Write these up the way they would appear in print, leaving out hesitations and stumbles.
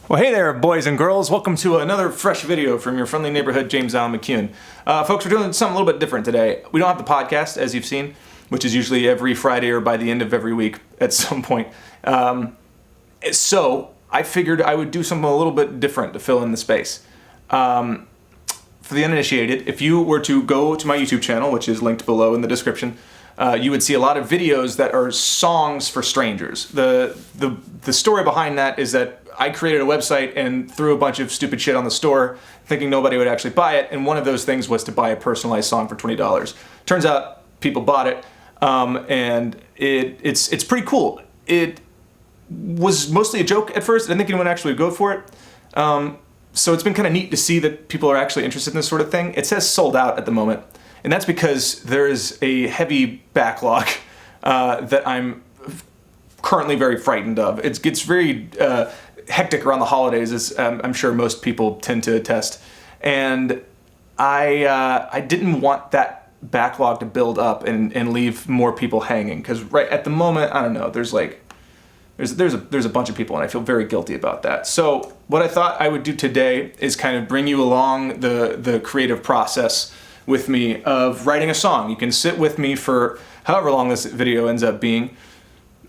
Well, hey there, boys and girls. Welcome to another fresh video from your friendly neighborhood, James Allen McCune. Folks, we're doing something a little bit different today. We don't have the podcast, as you've seen, which is usually every Friday or by the end of every week at some point. So I figured I would do something a little bit different to fill in the space. For the uninitiated, if you were to go to my YouTube channel, which is linked below in the description, you would see a lot of videos that are songs for strangers. The story behind that is that I created a website and threw a bunch of stupid shit on the store thinking nobody would actually buy it, and one of those things was to buy a personalized song for $20. Turns out people bought it, and it's pretty cool. It was mostly a joke at first. I didn't think anyone actually would go for it. So it's been kind of neat to see that people are actually interested in this sort of thing. It says sold out at the moment, and that's because there is a heavy backlog that I'm currently very frightened of. It gets very hectic around the holidays, as I'm sure most people tend to attest. And I didn't want that backlog to build up and leave more people hanging, because right at the moment, I don't know, there's a bunch of people, and I feel very guilty about that. So what I thought I would do today is kind of bring you along the creative process with me of writing a song. You can sit with me for however long this video ends up being,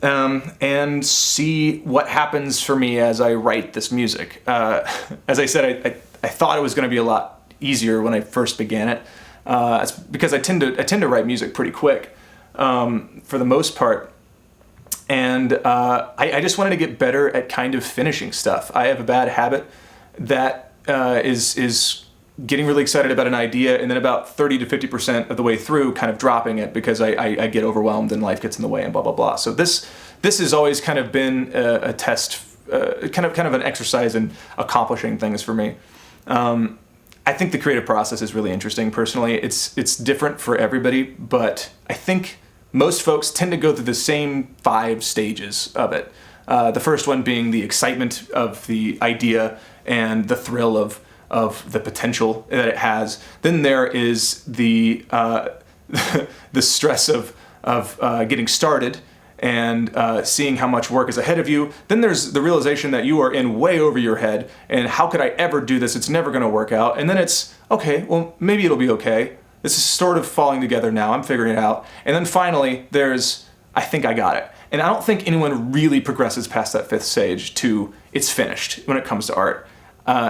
and see what happens for me as I write this music. As I said, I thought it was going to be a lot easier when I first began it. It's because I tend to write music pretty quick, for the most part. And I just wanted to get better at kind of finishing stuff. I have a bad habit that is getting really excited about an idea, and then about 30 to 50% of the way through kind of dropping it because I get overwhelmed and life gets in the way and blah, blah, blah. So this has always kind of been a test, kind of an exercise in accomplishing things for me. I think the creative process is really interesting personally. It's different for everybody, but I think most folks tend to go through the same 5 stages of it. The first one being the excitement of the idea and the thrill of the potential that it has. Then there is the stress of getting started and seeing how much work is ahead of you. Then there's the realization that you are in way over your head, and how could I ever do this? It's never going to work out. And then it's, okay, well, maybe it'll be okay. This is sort of falling together now. I'm figuring it out. And then finally, there's, I think I got it. And I don't think anyone really progresses past that 5th stage to it's finished when it comes to art.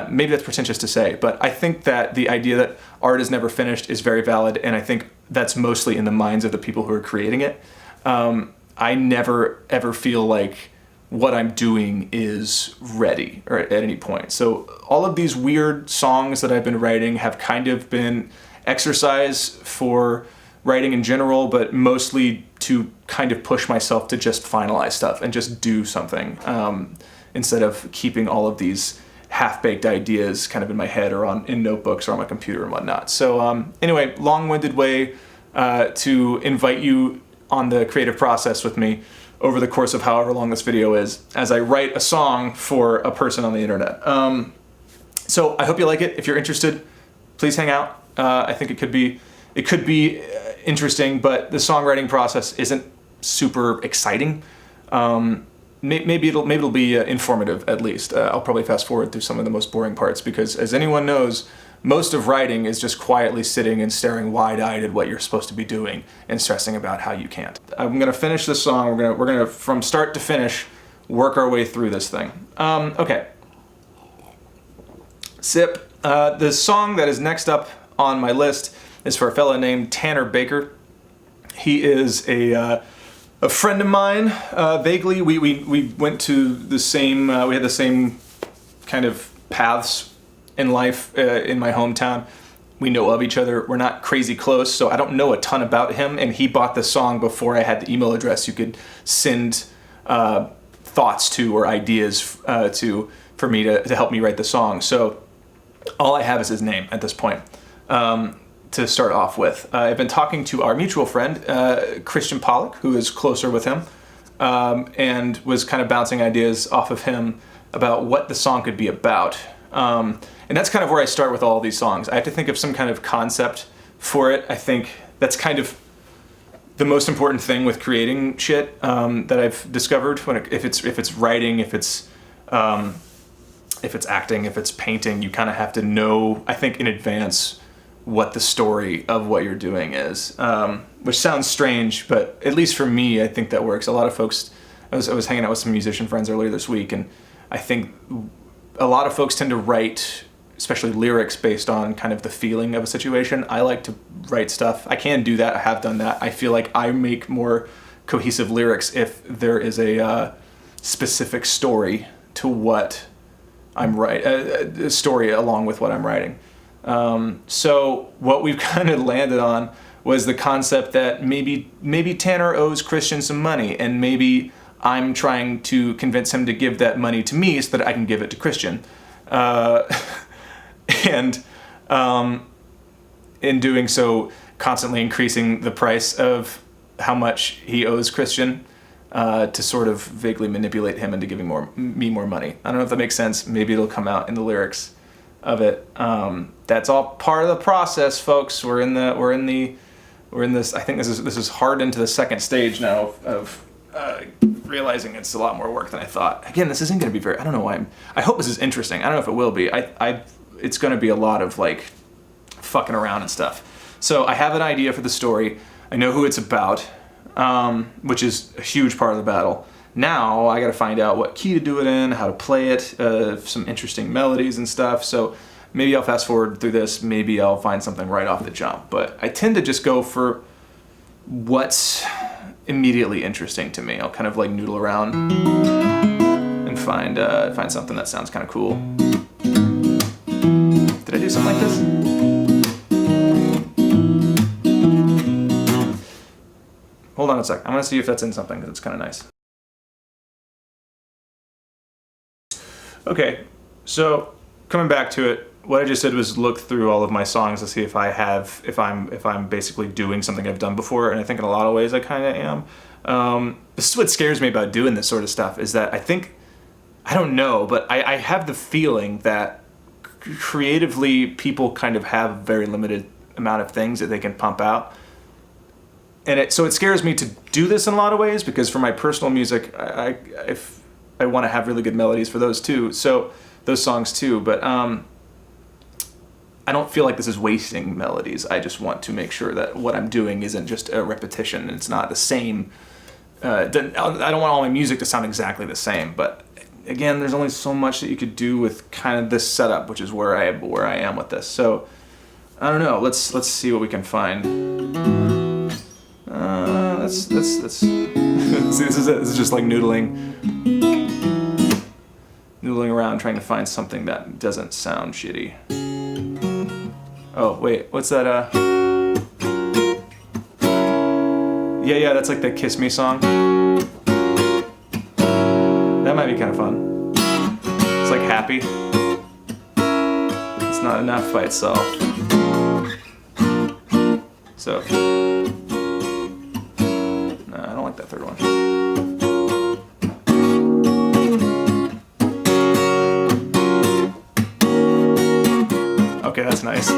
Maybe that's pretentious to say, but I think that the idea that art is never finished is very valid, and I think that's mostly in the minds of the people who are creating it. I never ever feel like what I'm doing is ready or at any point. So all of these weird songs that I've been writing have kind of been exercise for writing in general, but mostly to kind of push myself to just finalize stuff and just do something, instead of keeping all of these half-baked ideas kind of in my head or in notebooks or on my computer and whatnot. So anyway, long-winded way to invite you on the creative process with me over the course of however long this video is, as I write a song for a person on the internet. So I hope you like it. If you're interested, please hang out. I think it could be interesting, but the songwriting process isn't super exciting. Maybe it'll be informative at least. I'll probably fast forward through some of the most boring parts because, as anyone knows, most of writing is just quietly sitting and staring wide-eyed at what you're supposed to be doing and stressing about how you can't. I'm gonna finish this song. We're gonna from start to finish work our way through this thing. Okay. Sip. The song that is next up on my list is for a fella named Tanner Baker. He is a friend of mine, vaguely. We went to the same, we had the same kind of paths in life in my hometown. We know of each other. We're not crazy close, so I don't know a ton about him, and he bought the song before I had the email address you could send thoughts to or ideas for me to help me write the song. So all I have is his name at this point. To start off with, I've been talking to our mutual friend, Christian Pollock, who is closer with him, and was kind of bouncing ideas off of him about what the song could be about. And that's kind of where I start with all these songs. I have to think of some kind of concept for it. I think that's kind of the most important thing with creating shit that I've discovered. If it's writing, if it's if it's acting, if it's painting, you kind of have to know, I think, in advance what the story of what you're doing is, which sounds strange, but at least for me, I think that works. A lot of folks, I was hanging out with some musician friends earlier this week, and I think a lot of folks tend to write, especially lyrics, based on kind of the feeling of a situation. I like to write stuff. I can do that. I have done that. I feel like I make more cohesive lyrics if there is a specific story to what I'm writing, a story along with what I'm writing. So what we've kind of landed on was the concept that maybe Tanner owes Christian some money, and maybe I'm trying to convince him to give that money to me so that I can give it to Christian. And in doing so, constantly increasing the price of how much he owes Christian, to sort of vaguely manipulate him into giving me more money. I don't know if that makes sense. Maybe it'll come out in the lyrics of it. That's all part of the process, folks. We're in this. I think this is hard into the second stage now of realizing it's a lot more work than I thought. Again, this isn't going to be very. I don't know why. I hope this is interesting. I don't know if it will be. It's going to be a lot of like fucking around and stuff. So I have an idea for the story. I know who it's about, which is a huge part of the battle. Now I got to find out what key to do it in, how to play it, some interesting melodies and stuff. So maybe I'll fast forward through this. Maybe I'll find something right off the jump. But I tend to just go for what's immediately interesting to me. I'll kind of like noodle around and find something that sounds kind of cool. Did I do something like this? Hold on a sec. I'm gonna see if that's in something because it's kind of nice. Okay, so coming back to it, what I just did was look through all of my songs to see if I'm basically doing something I've done before, and I think in a lot of ways I kind of am. This is what scares me about doing this sort of stuff, is that I don't know, but I have the feeling that creatively people kind of have a very limited amount of things that they can pump out. And so it scares me to do this in a lot of ways, because for my personal music, I want to have really good melodies for those too. So those songs too, but I don't feel like this is wasting melodies. I just want to make sure that what I'm doing isn't just a repetition. It's not the same. I don't want all my music to sound exactly the same, but again, there's only so much that you could do with kind of this setup, which is where I am with this. So I don't know. Let's see what we can find. Let's see. This is just like noodling around trying to find something that doesn't sound shitty. Oh wait, what's that? Yeah, that's like the Kiss Me song. That might be kind of fun. It's like happy. It's not enough by itself. So, no, I don't like that third one. Okay, that's nice.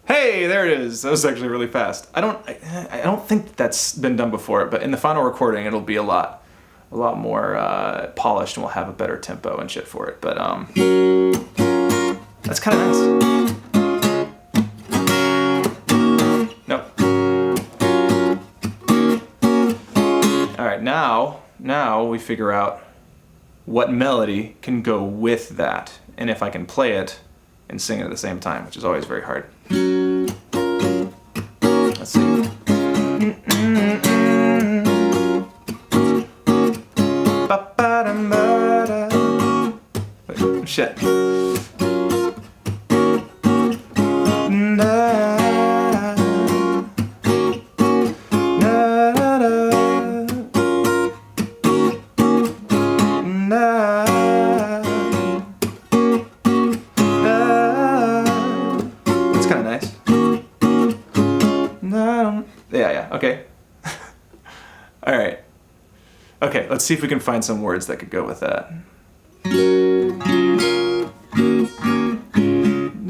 Hey, there it is. That was actually really fast. I don't think that's been done before, but in the final recording, it'll be a lot more polished, and we'll have a better tempo and shit for it. But that's kind of nice. Nope. All right, now we figure out what melody can go with that, and if I can play it and sing it at the same time, which is always very hard. Let's see. Wait, shit. It's kind of nice. Yeah, okay. All right. Okay, let's see if we can find some words that could go with that.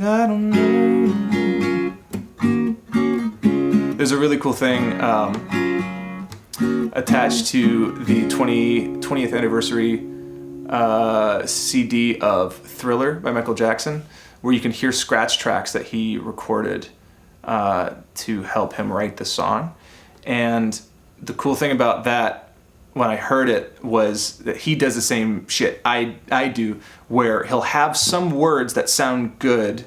I don't know. There's a really cool thing attached to the 20th anniversary CD of Thriller by Michael Jackson, where you can hear scratch tracks that he recorded to help him write the song. And the cool thing about that, when I heard it, was that he does the same shit I do, where he'll have some words that sound good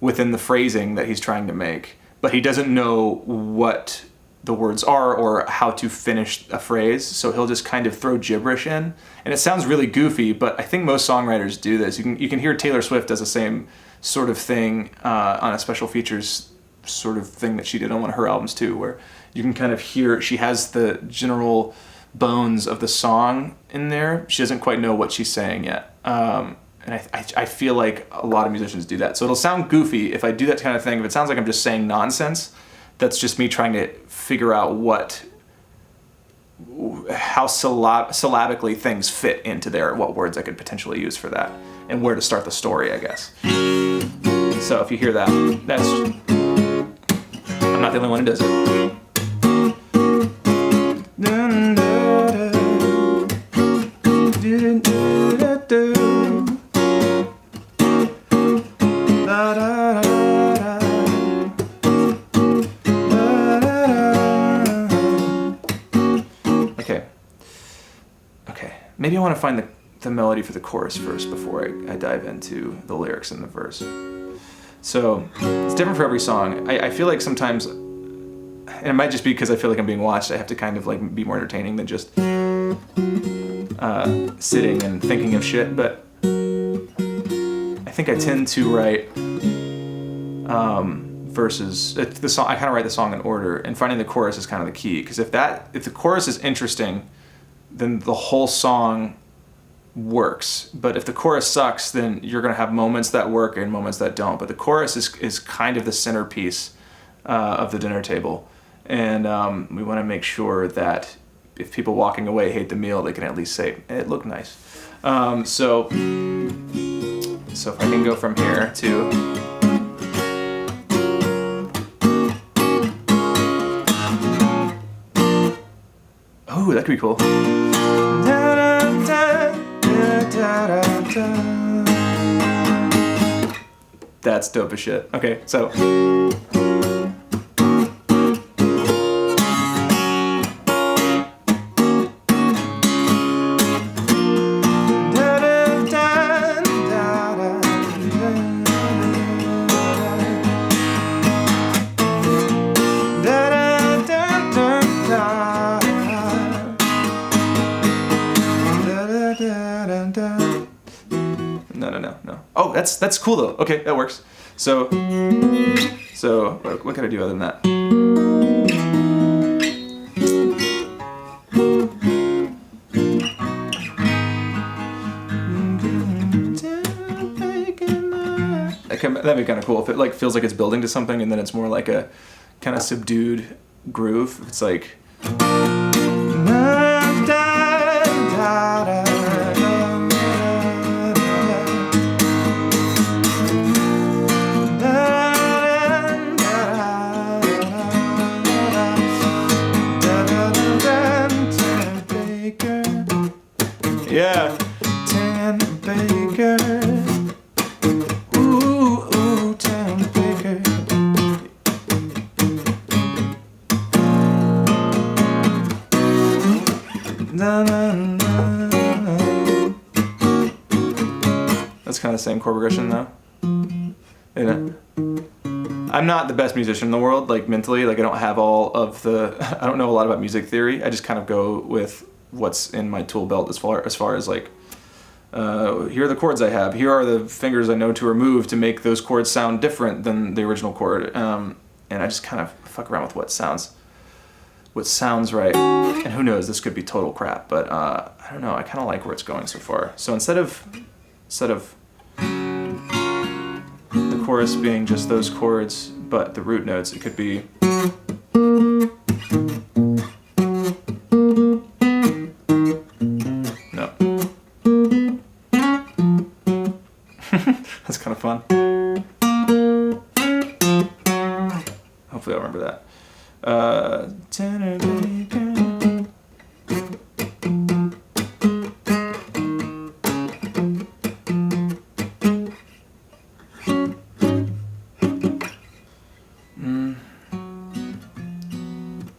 within the phrasing that he's trying to make, but he doesn't know what the words are or how to finish a phrase, so he'll just kind of throw gibberish in, and it sounds really goofy, but I think most songwriters do this. You can hear Taylor Swift does the same sort of thing on a special features sort of thing that she did on one of her albums too, where you can kind of hear she has the general bones of the song in there. She doesn't quite know what she's saying yet. And I feel like a lot of musicians do that. So it'll sound goofy if I do that kind of thing. If it sounds like I'm just saying nonsense, that's just me trying to figure out how syllabically things fit into there, what words I could potentially use for that, and where to start the story, I guess. So if you hear that, I'm not the only one who does it. Okay. Maybe I want to find the melody for the chorus first before I dive into the lyrics in the verse. So it's different for every song. I feel like sometimes, and it might just be because I feel like I'm being watched, I have to kind of like be more entertaining than just sitting and thinking of shit, but I think I tend to write verses. The song, I kind of write the song in order, and finding the chorus is kind of the key, because if the chorus is interesting, then the whole song works. But if the chorus sucks, then you're going to have moments that work and moments that don't. But the chorus is kind of the centerpiece of the dinner table, and we want to make sure that if people walking away hate the meal, they can at least say it looked nice. So if I can go from here to oh, that could be cool. That's dope as shit. Okay, so no. Oh, that's cool though. Okay, that works. So what can I do other than that? That'd be kind of cool if it like feels like it's building to something, and then it's more like a kind of subdued groove. It's like. Yeah. Tan Baker. Ooh, Tan Baker. Na, na, na, na. That's kind of the same chord progression though. Isn't it? I'm not the best musician in the world, like mentally. Like I don't have all of the. I don't know a lot about music theory. I just kind of go with what's in my tool belt as far as like here are the chords I have, here are the fingers I know to remove to make those chords sound different than the original chord, and I just kind of fuck around with what sounds right, and who knows, this could be total crap, but I don't know, I kind of like where it's going so far. So instead of the chorus being just those chords but the root notes, it could be that's kind of fun. Hopefully I'll remember that. Tanner Baker.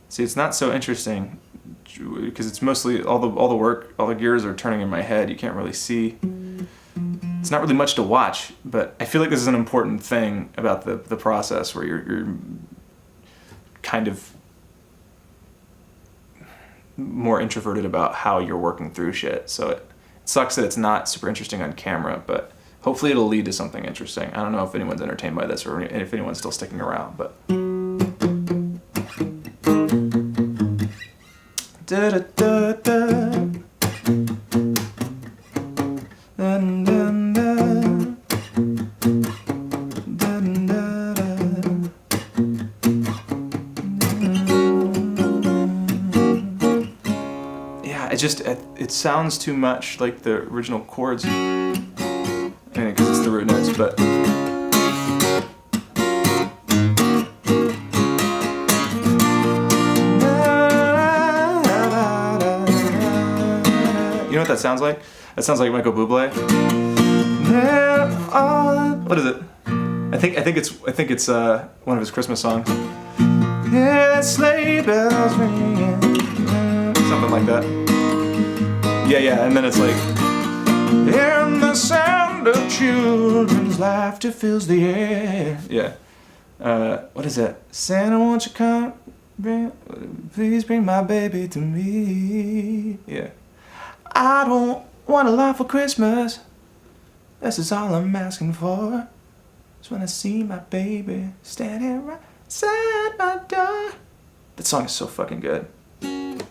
See, it's not so interesting because it's mostly all the work, all the gears are turning in my head. You can't really see. It's not really much to watch, but I feel like this is an important thing about the process where you're kind of more introverted about how you're working through shit. So it sucks that it's not super interesting on camera, but hopefully it'll lead to something interesting. I don't know if anyone's entertained by this or if anyone's still sticking around, but. Da, da, da, da. Dun, dun, dun. Dun, da, da. Yeah, it sounds too much like the original chords. I mean, because it's the root notes, but. You know what that sounds like? That sounds like Michael Bublé. What is it? I think it's one of his Christmas songs. Yeah, sleigh bells ringing. Something like that. Yeah, and then it's like, and the sound of children's laughter fills the air. Yeah. What is that? Santa, won't you come? Please bring my baby to me. Yeah. I don't want a lot for Christmas. This is all I'm asking for. Just when I see my baby standing right outside my door. That song is so fucking good. Maybe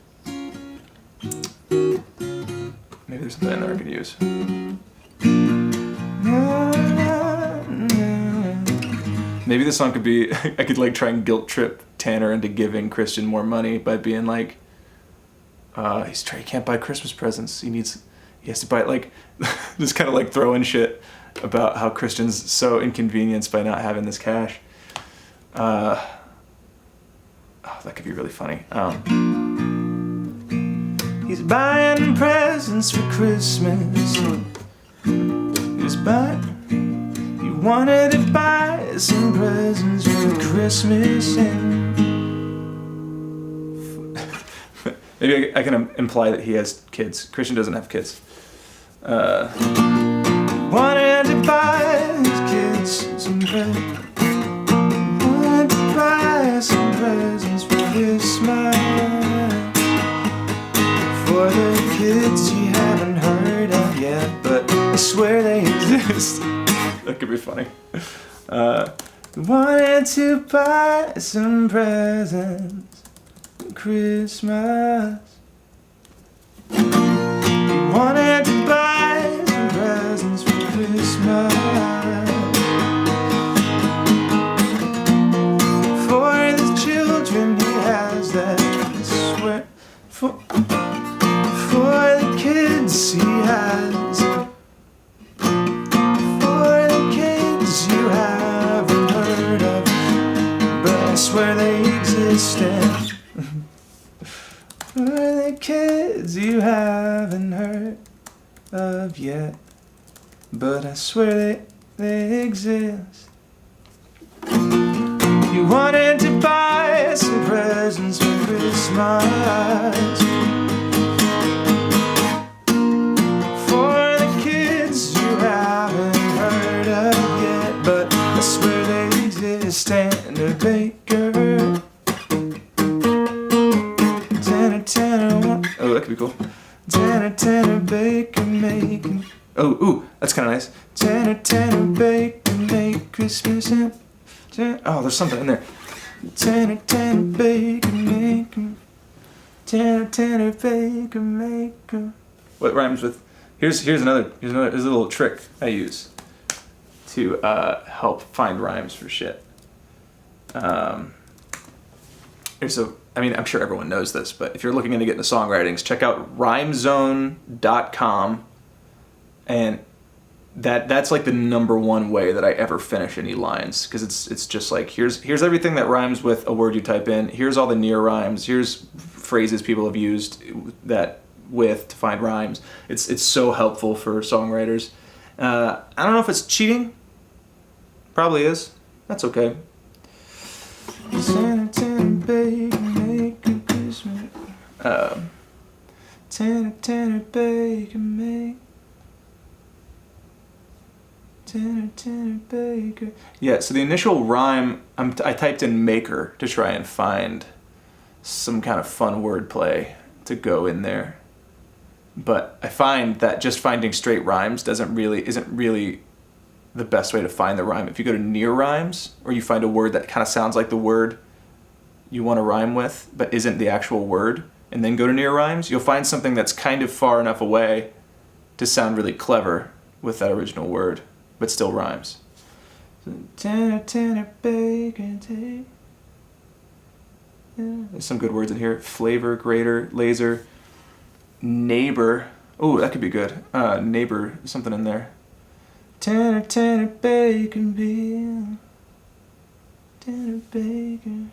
there's something in there I could use. Maybe this song could be, I could like try and guilt trip Tanner into giving Christian more money by being like, he can't buy Christmas presents. He has to buy, like, just kind of like throwing shit about how Christian's so inconvenienced by not having this cash. That could be really funny. He's buying presents for Christmas. He wanted to buy some presents for Christmas and maybe I can imply that he has kids. Christian doesn't have kids. Wanted to buy his kids some presents. Wanted to buy some presents for Christmas. For the kids you haven't heard of yet, but I swear they exist. That could be funny. Wanted to buy some presents for Christmas. Wanted to buy some presents for Christmas. For the children he has that I swear. For the kids he has. For the kids you haven't heard of, but I swear they exist. For the kids you haven't heard of yet, but I swear they exist. You wanted to buy some presents for Christmas. For the kids you haven't heard of yet, but I swear they exist. Tanner Baker. Oh, that could be cool. Tanner Baker making. Oh, that's kind of nice. Tanner Baker make Christmas in. Oh, there's something in there. Tanner Baker making. Tanner Baker making. What rhymes with? Here's a little trick I use to help find rhymes for shit. I'm sure everyone knows this, but if you're looking into getting the songwritings, check out rhymezone.com, and that's like the number one way that I ever finish any lines, because it's just like, here's everything that rhymes with a word you type in. Here's all the near rhymes. Here's phrases people have used that with to find rhymes. It's so helpful for songwriters. I don't know if it's cheating. Probably is. That's okay. Yeah, so the initial rhyme, I typed in maker to try and find some kind of fun wordplay to go in there. But I find that just finding straight rhymes isn't really the best way to find the rhyme. If you go to near rhymes, or you find a word that kind of sounds like the word you want to rhyme with, but isn't the actual word, and then go to near rhymes, you'll find something that's kind of far enough away to sound really clever with that original word, but still rhymes. There's some good words in here. Flavor, grater, laser, neighbor. Oh, that could be good. Neighbor, something in there. Tanner, bacon, beer. Tanner, bacon.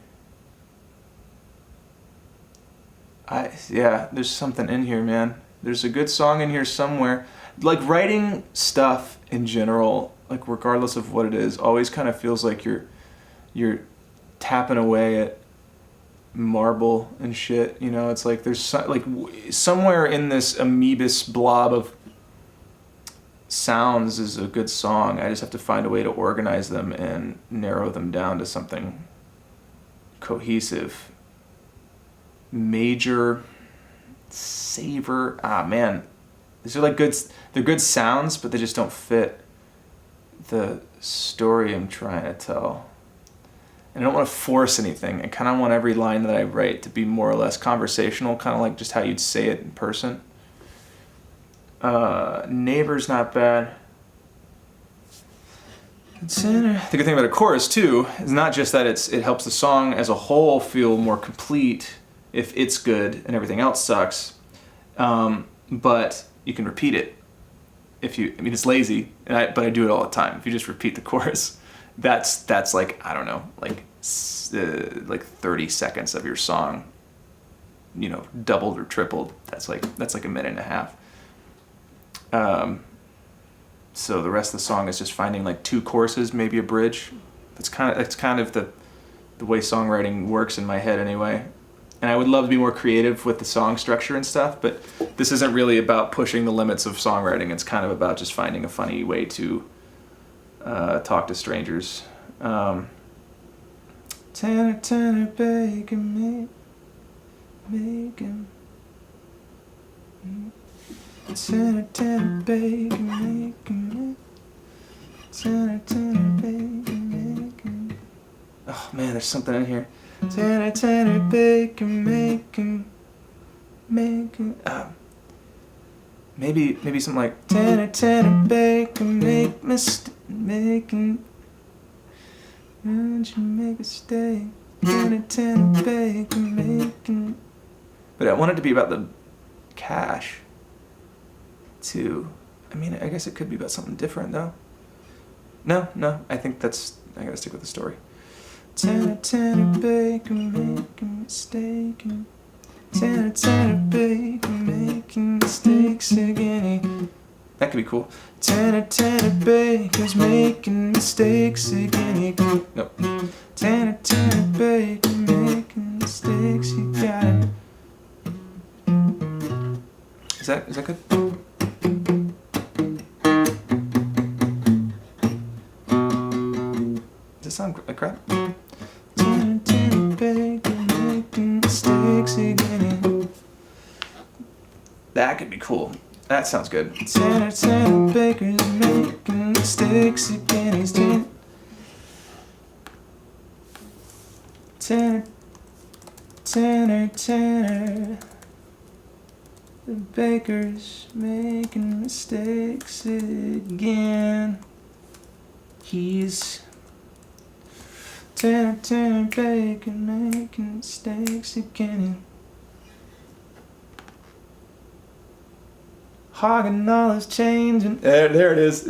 Yeah, there's something in here, man. There's a good song in here somewhere. Like, writing stuff in general, like regardless of what it is, always kind of feels like you're tapping away at marble and shit. You know, it's like there's somewhere in this amoebus blob of sounds is a good song. I just have to find a way to organize them and narrow them down to something cohesive. Major, savor. Man, these are like they're good sounds, but they just don't fit the story I'm trying to tell. And I don't want to force anything. I kind of want every line that I write to be more or less conversational, kind of like just how you'd say it in person. Neighbor's not bad. The good thing about a chorus too is not just that it helps the song as a whole feel more complete if it's good and everything else sucks, but you can repeat it. It's lazy, but I do it all the time. If you just repeat the chorus, that's like, I don't know, like 30 seconds of your song, you know, doubled or tripled. That's like a minute and a half. So the rest of the song is just finding like two choruses, maybe a bridge. That's kind of the way songwriting works in my head anyway. And I would love to be more creative with the song structure and stuff, but this isn't really about pushing the limits of songwriting. It's kind of about just finding a funny way to talk to strangers. Tanner, bacon, bacon. Tanner, bacon, bacon. Oh man, there's something in here. Tanner, bacon, maybe something like Tanner, bacon, making. Why'd you make a mistake? Tanner, bacon, making. But I want it to be about the cash too. I mean, I guess it could be about something different though. No, I think I gotta stick with the story. Tanner, bacon, making mistake. Tanner, bacon, making mistakes again. That could be cool. Tanner, bacon's making mistakes again. No. Tanner, bacon, making mistakes. You got it. Is that good? Does it sound like crap? Tanner, bacon, making mistakes again. That could be cool. That sounds good. Tanner, baker's making mistakes again. He's doing. Tanner. The baker's making mistakes again. He's Tanner, bacon, making mistakes again. hogging all his change. And there it is.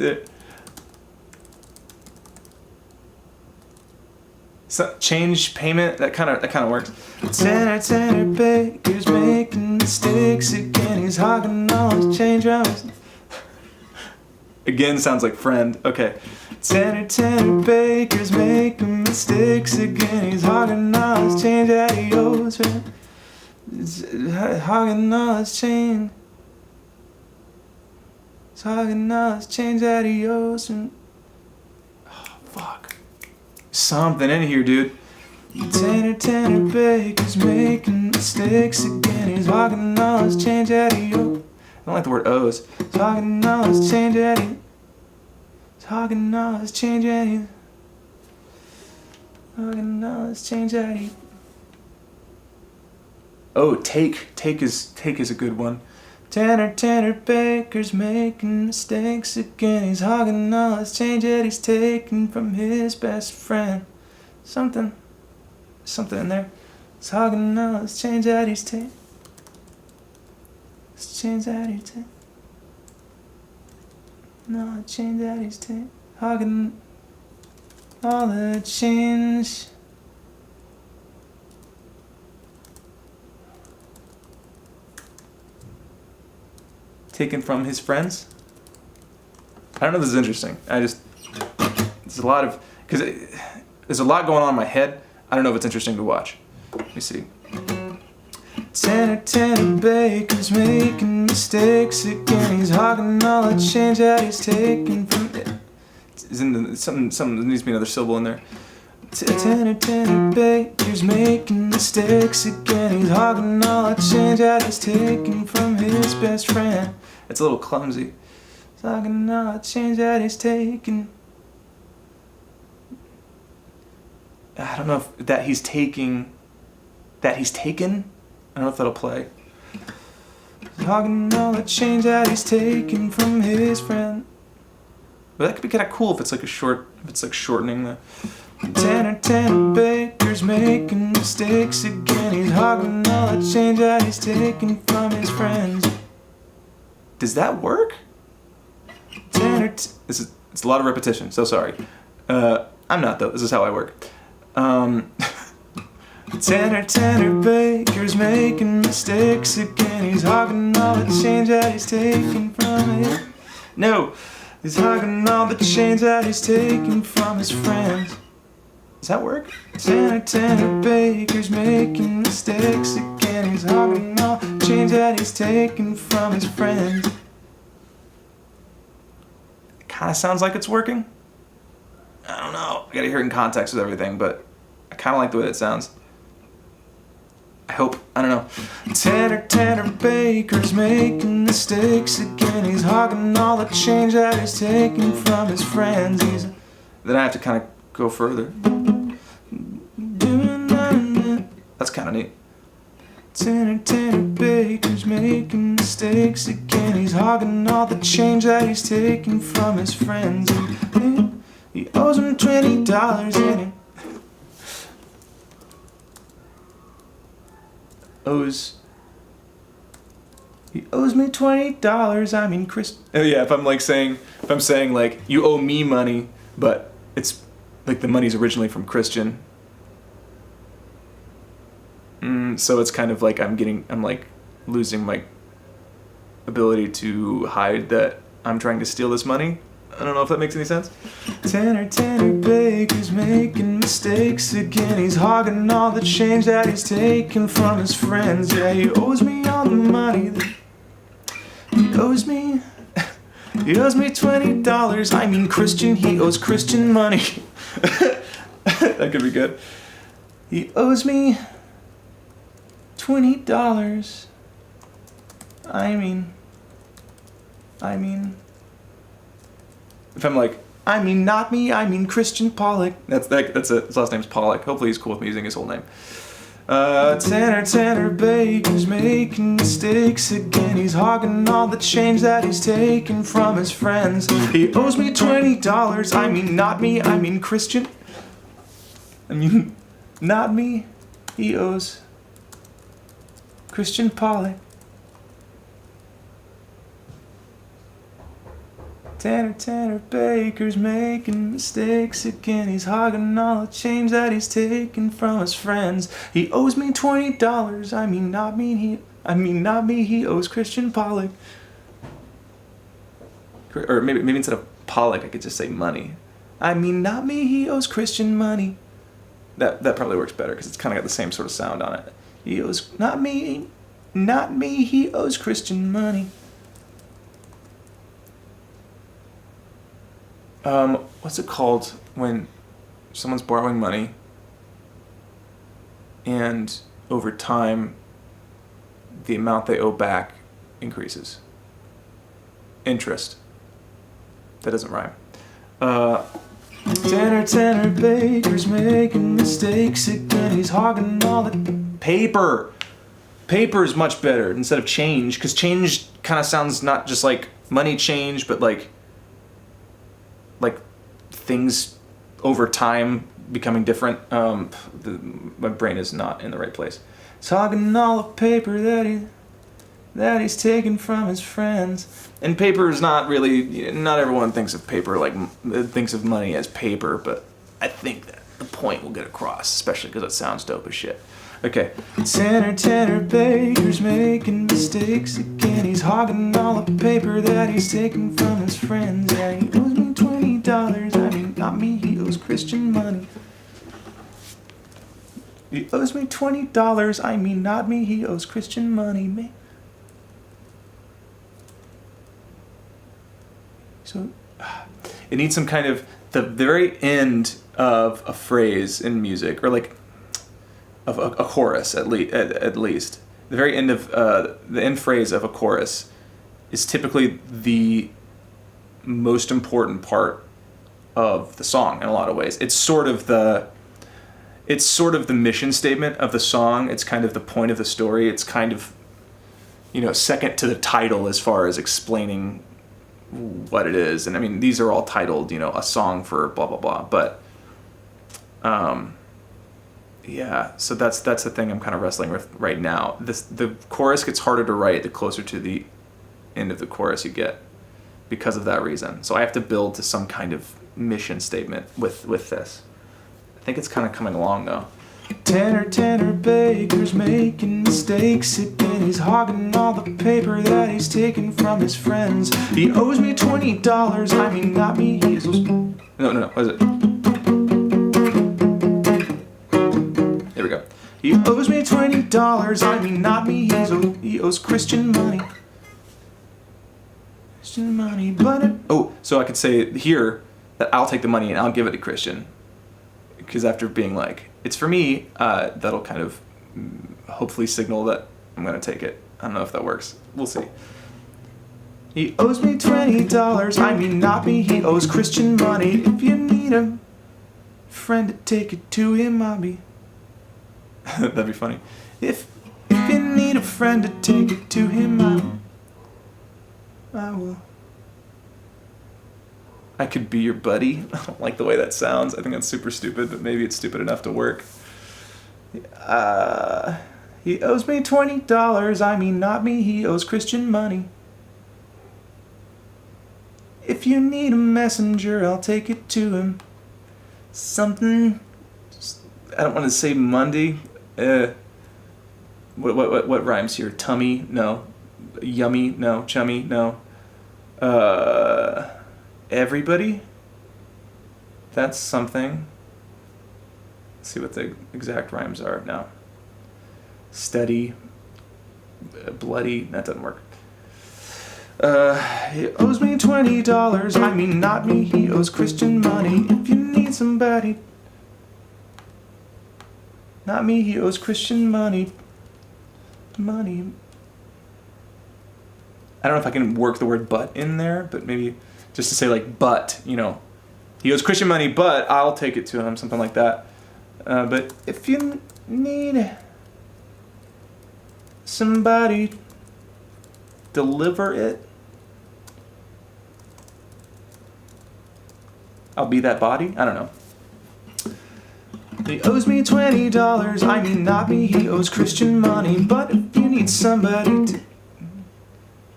So, change payment, that kind of works. Tanner Baker's making mistakes again. He's hogging all his change. Again, sounds like friend. Okay. Tanner Baker's making mistakes again. He's hogging all his change that he owes. Hogging all his change. He's hogging all his change that he owes. Oh, fuck. Something in here, dude. Tanner Baker's making mistakes again. He's hogging all his change that he owes. I don't like the word owes. He's hogging all his change that he. He's hogging all his change that he. Hogging all his change that he. Oh, take is a good one. Tanner Baker's making mistakes again. He's hogging all his change that he's taken from his best friend. Something in there. He's hogging all his change that he's taken. His change that he's taken. No, change that he's taken. Hogging all the change. Taken from his friends. I don't know if this is interesting. There's a lot of, because there's a lot going on in my head. I don't know if it's interesting to watch. Let me see. Tanner Baker's making mistakes again. He's hogging all the change that he's taken from it. Something needs to be another syllable in there. Tanner Baker's making mistakes again. He's hogging all the change that he's taken from his best friend. It's a little clumsy. He's hogging all the change that he's taken. I don't know if that he's taking. That he's taken. I don't know if that'll play. He's hogging all the change that he's taken from his friend. But that could be kind of cool if it's like shortening the. Tanner Baker's making mistakes again. He's hogging all the change that he's taken from his friends. Does that work? It's a lot of repetition, so sorry. I'm not though, this is how I work. Tanner Baker's making mistakes again. He's hogging all the change that he's taken from it. No, he's hogging all the change that he's taken from his friends. Does that work? Tanner Baker's making mistakes again. He's hogging all the change that he's taken from his friends. It kind of sounds like it's working. I don't know. I gotta hear it in context with everything, but I kind of like the way it sounds. I hope. I don't know. Tanner Baker's making mistakes again. He's hogging all the change that he's taken from his friends. Then I have to kind of go further. That's kind of neat. Tanner Baker's making mistakes again. He's hogging all the change that he's taken from his friends. He owes him $20 and he owes me $20. I mean, Chris. Oh yeah, if I'm saying like you owe me money, but it's like the money's originally from Christian. So it's kind of like I'm like losing my ability to hide that I'm trying to steal this money. I don't know if that makes any sense. Tanner Baker's making mistakes again. He's hogging all the change that he's taken from his friends. Yeah, he owes me all the money. He owes me $20. I mean Christian, he owes Christian money. That could be good. He owes me $20. I mean, if I'm like, I mean not me, I mean Christian Pollock. That's it. His last name's Pollock. Hopefully he's cool with me using his whole name. Tanner Baker's making mistakes again. He's hogging all the change that he's taken from his friends. He owes me $20. I mean not me, I mean Christian. I mean not me. He owes Christian Pollock Tanner Baker's making mistakes again. He's hogging all the change that he's taken from his friends. He owes me $20. I mean, not me. He owes Christian Pollock. Or maybe instead of Pollock, I could just say money. I mean, not me. He owes Christian money. That probably works better because it's kind of got the same sort of sound on it. He owes not me. He owes Christian money. What's it called when someone's borrowing money and over time the amount they owe back increases? Interest. That doesn't rhyme. Tanner Baker's making mistakes again. He's hogging all the paper. Paper is much better instead of change, because change kind of sounds not just like money change, but like things over time becoming different. My brain is not in the right place. He's hogging all the paper that he's taken from his friends. And paper is not really, not everyone thinks of paper thinks of money as paper, but I think that the point will get across, especially because it sounds dope as shit. Okay. Tanner Baker's making mistakes again. He's hogging all the paper that he's taken from his friends. Yeah, he owes me $20. I mean, not me. He owes Christian money. He owes me $20. I mean, not me. He owes Christian money. Me. So, it needs some kind of the very end of a phrase in music, or like of a chorus at least. The very end of the end phrase of a chorus is typically the most important part of the song in a lot of ways. It's sort of the mission statement of the song. It's kind of the point of the story. It's kind of, second to the title as far as explaining what it is. And I mean, these are all titled, a song for blah, blah, blah. But, yeah, so that's the thing I'm kind of wrestling with right now. The chorus gets harder to write the closer to the end of the chorus you get because of that reason. So I have to build to some kind of mission statement with this. I think it's kind of coming along though. Tanner Baker's making mistakes again. He's hogging all the paper that he's taken from his friends. He owes me $20. I mean, not me. He owes... No. What is it? There we go. He owes me $20. I mean, not me. He owes Christian money. Christian money, but... so I could say here that I'll take the money and I'll give it to Christian. Because after being like, it's for me, that'll kind of hopefully signal that I'm going to take it. I don't know if that works. We'll see. He owes me $20. I mean, not me. He owes Christian money. If you need a friend to take it to him, I'll be... That'd be funny. If you need a friend to take it to him, I will. I could be your buddy. I don't like the way that sounds. I think that's super stupid, but maybe it's stupid enough to work. He owes me $20. I mean, not me. He owes Christian money. If you need a messenger, I'll take it to him. Something... I don't want to say Monday. What rhymes here? Tummy? No. Yummy? No. Chummy? No. Everybody? That's something. Let's see what the exact rhymes are now. Steady. Bloody. That doesn't work. He owes me $20. I mean, not me. He owes Christian money. If you need somebody... Not me, he owes Christian money. Money. I don't know if I can work the word but in there, but maybe just to say like, but, he owes Christian money, but I'll take it to him, something like that. But if you need somebody, deliver it. I'll be that body? I don't know. He owes me $20. I mean, not me. He owes Christian money. But if you need somebody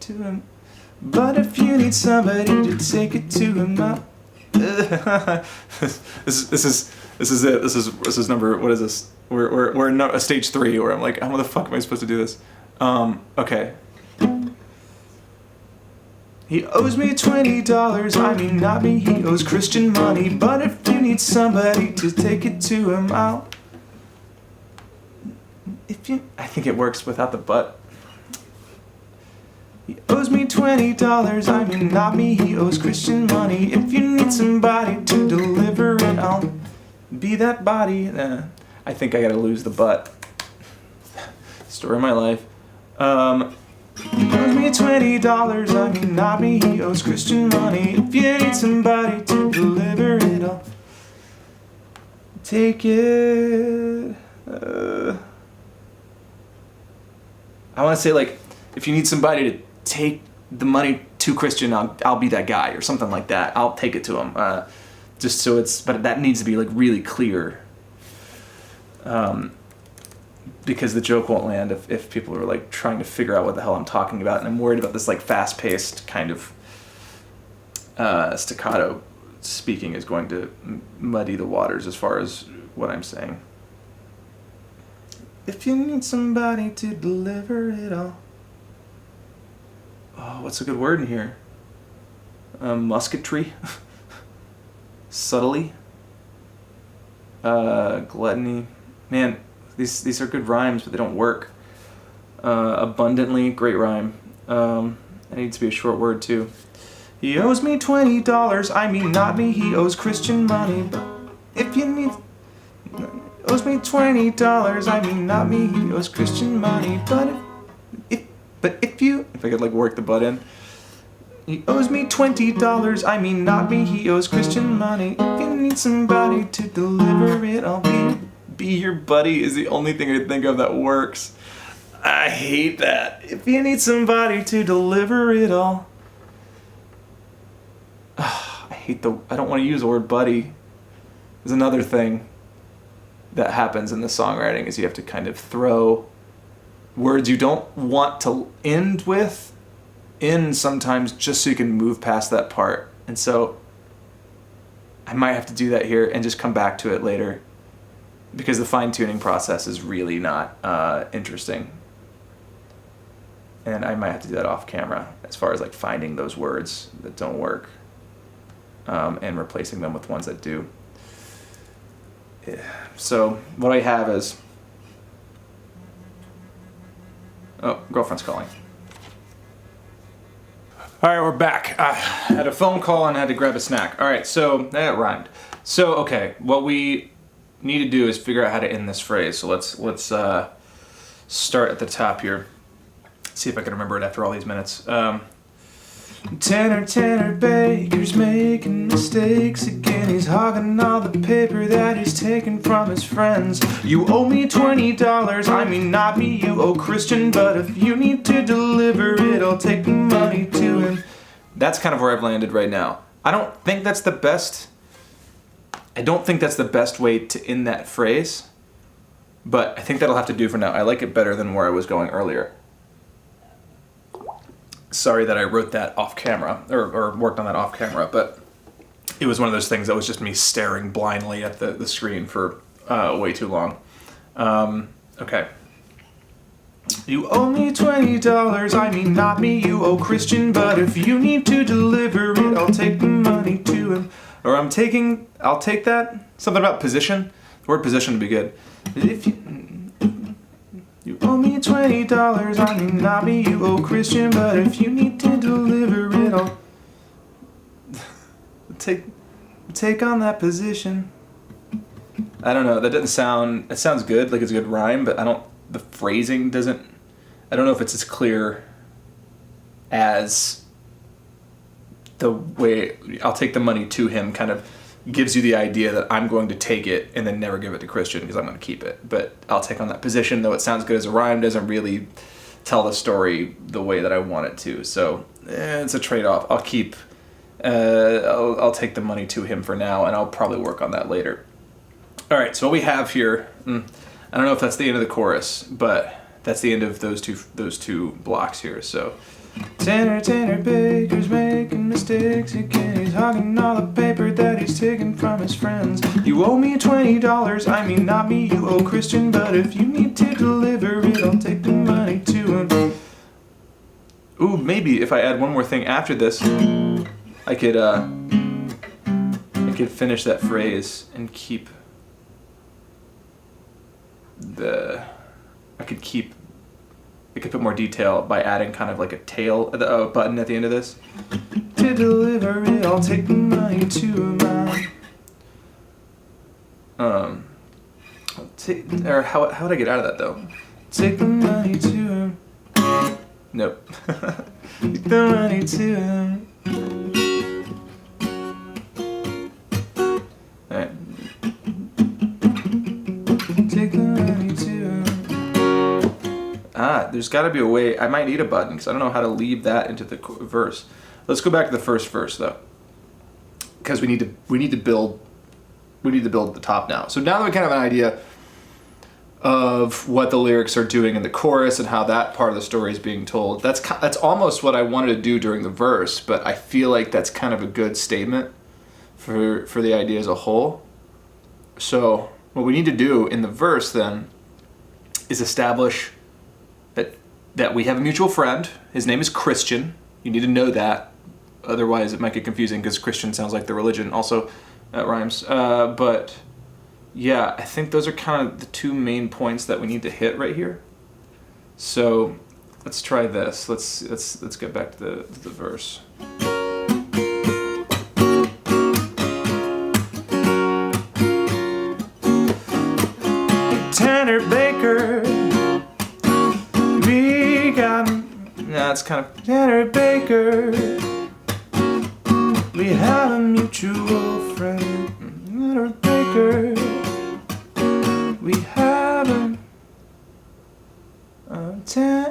to him, But if you need somebody to take it to him out. This is it. This is number, what is this? We're in a stage 3 where I'm like, how the fuck am I supposed to do this? Okay. He owes me $20, I mean not me, he owes Christian money. But if you need somebody to take it to him out. I think it works without the but. He owes me $20, I mean not me, he owes Christian money. If you need somebody to deliver it, I'll be that body. I think I gotta lose the but. Story of my life. He owes me $20, I mean not me, he owes Christian money. If you need somebody to deliver it, I'll take it. I want to say, like, if you need somebody to take the money to Christian, I'll be that guy, or something like that. I'll take it to him, just so it's. But that needs to be like really clear, because the joke won't land if people are like trying to figure out what the hell I'm talking about, and I'm worried about this like fast-paced kind of staccato speaking is going to muddy the waters as far as what I'm saying. If you need somebody to deliver it all. Oh, what's a good word in here? Musketry? Subtly? Gluttony? Man, these are good rhymes, but they don't work. Abundantly, great rhyme. It needs to be a short word too. He owes me $20, I mean not me, he owes Christian money. But if you need... owes me $20, I mean not me, he owes Christian money. But if I could like work the butt in. He owes me $20, I mean not me, he owes Christian money. If you need somebody to deliver it, I'll be your buddy is the only thing I think of that works. I hate that. If you need somebody to deliver it all. I don't want to use the word buddy. There's another thing that happens in the songwriting is you have to kind of throw words you don't want to end with in sometimes just so you can move past that part. And so I might have to do that here and just come back to it later because the fine-tuning process is really not interesting. And I might have to do that off camera as far as like finding those words that don't work and replacing them with ones that do. So what I have is, oh, girlfriend's calling. All right, we're back. I had a phone call and I had to grab a snack. All right, so that rhymed. So okay, what we need to do is figure out how to end this phrase. So let's start at the top here. See if I can remember it after all these minutes. Tanner Baker's making mistakes again. He's hogging all the paper that he's taken from his friends. You owe me $20, I mean not me, you owe Christian. But if you need to deliver it, I'll take the money to him. That's kind of where I've landed right now. I don't think that's the best way to end that phrase, but I think that'll have to do for now. I like it better than where I was going earlier. Sorry that I wrote that off camera, or worked on that off camera, but it was one of those things that was just me staring blindly at the screen for way too long. Okay. You owe me $20, I mean not me, you owe Christian. But if you need to deliver it, I'll take the money to him. Or I'll take that. Something about position. The word position would be good. If you owe me $20, I mean not me, you owe Christian. But if you need to deliver it, I'll take on that position. I don't know, that doesn't sound, it sounds good, like it's a good rhyme, but the phrasing doesn't, I don't know if it's as clear as the way I'll take the money to him kind of gives you the idea that I'm going to take it and then never give it to Christian because I'm going to keep it. But I'll take on that position, though it sounds good as a rhyme, doesn't really tell the story the way that I want it to. So it's a trade-off. I'll keep, I'll take the money to him for now, and I'll probably work on that later. All right, so what we have here, I don't know if that's the end of the chorus, but that's the end of those two blocks here. So Tanner Baker's making mistakes again. He's hogging all the paper that he's taking from his friends. You owe me $20, I mean not me, you owe Christian. But if you need to deliver it, I'll take the money to him. Ooh, maybe if I add one more thing after this, I could finish that phrase and keep I could put more detail by adding kind of like a tail button at the end of this. To deliver it, I'll take the money to mine. Or how would I get out of that though? Take the money to him. Nope. Take the money to him. Alright. Take the money to him. There's got to be a way. I might need a button because I don't know how to leave that into the verse. Let's go back to the first verse though, because we need to build the top now. So now that we kind of have an idea of what the lyrics are doing in the chorus and how that part of the story is being told, that's almost what I wanted to do during the verse. But I feel like that's kind of a good statement for the idea as a whole. So what we need to do in the verse then is establish that we have a mutual friend. His name is Christian. You need to know that. Otherwise it might get confusing because Christian sounds like the religion. Also, that rhymes. But yeah, I think those are kind of the two main points that we need to hit right here. So let's try this. Let's get back to the verse. Tanner Baker, we got him. Nah, it's kind of Tanner Baker. We have a mutual friend, Tanner Baker. We have a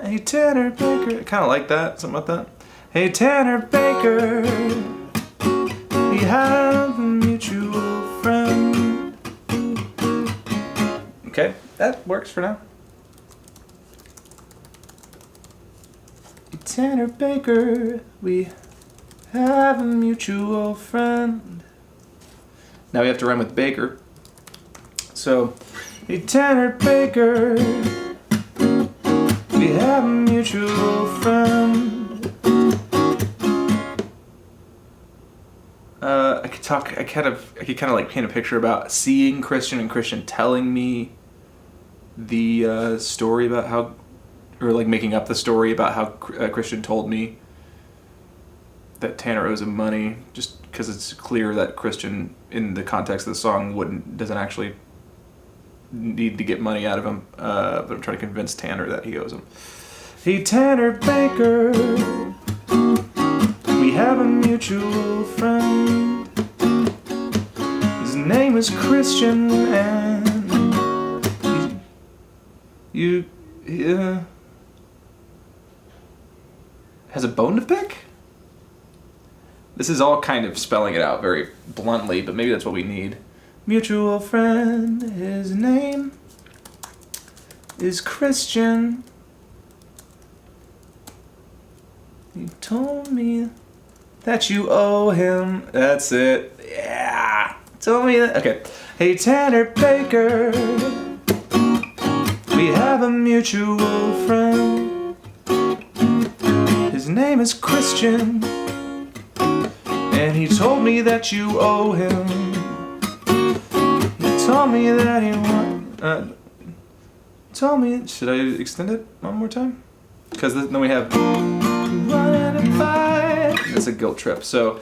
hey Tanner Baker. I kind of like that, something like that. Hey Tanner Baker, we have a mutual friend. Okay, that works for now. Tanner Baker, we have a mutual friend. Now we have to rhyme with Baker. So, hey Tanner Baker, we have a mutual friend. I could kind of like paint a picture about seeing Christian and Christian telling me the story about how, or like making up the story about how Christian told me that Tanner owes him money, just because it's clear that Christian, in the context of the song, doesn't actually need to get money out of him. But I'm trying to convince Tanner that he owes him. Hey Tanner Baker, we have a mutual friend. His name is Christian, and he has a bone to pick? This is all kind of spelling it out very bluntly, but maybe that's what we need. Mutual friend, his name is Christian. You told me that you owe him. That's it. Yeah. Told me that. Okay. Hey Tanner Baker, we have a mutual friend. His name is Christian, and he told me that you owe him. He told me that he told me. Should I extend it one more time? Because then we have that's a guilt trip. So